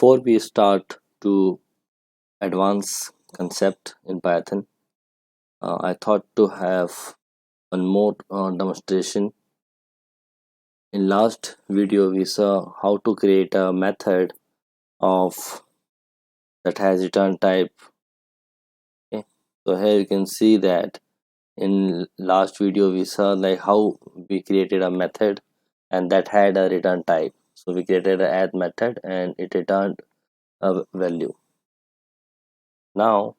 Before we start to advance concept in Python, I thought to have one more demonstration. In last video, we saw how to create a method of that has return type. Okay, so here you can see that in last video we saw like how we created a method and that had a return type. So we created an add method and it returned a value. Now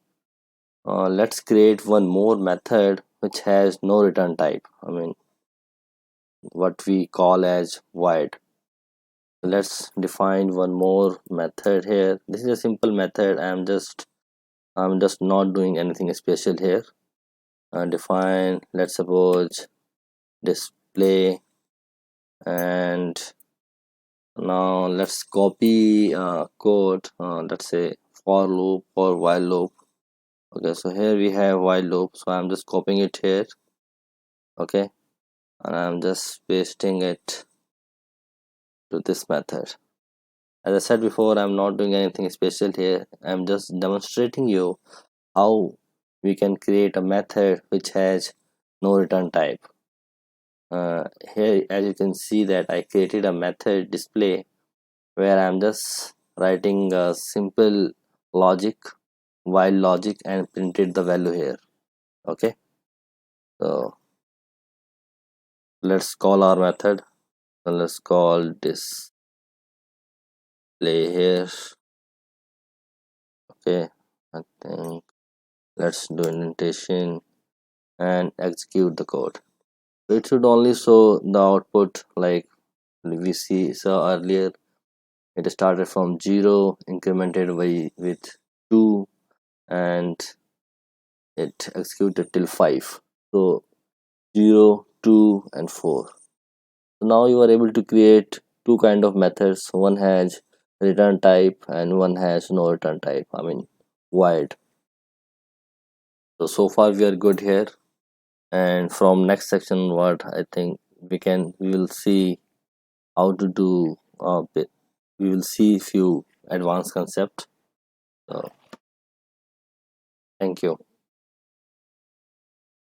let's create one more method which has no return type. I mean, what we call as void. Let's define one more method here. This is a simple method. I'm just not doing anything special here. Define, let's suppose, display, and now let's copy code. Let's say for loop or while loop. Okay, so here we have while loop, so I'm just copying it here. Okay, and I'm just pasting it to this method. As I said before, I'm not doing anything special here. I'm just demonstrating you how we can create a method which has no return type. Here, as you can see that I created a method display where I'm just writing a simple logic, while logic, and printed the value here. Okay, so let's call our method. So let's call display here. Okay, I think let's do indentation and execute the code. It should only show the output like we saw earlier. It started from 0, incremented by with 2, and it executed till 5. So 0, 2, and 4. So now you are able to create two kind of methods. One has return type and one has no return type. I mean void. So far we are good here. And from next section what I think we will see how to do we will see few advanced concept. So thank you.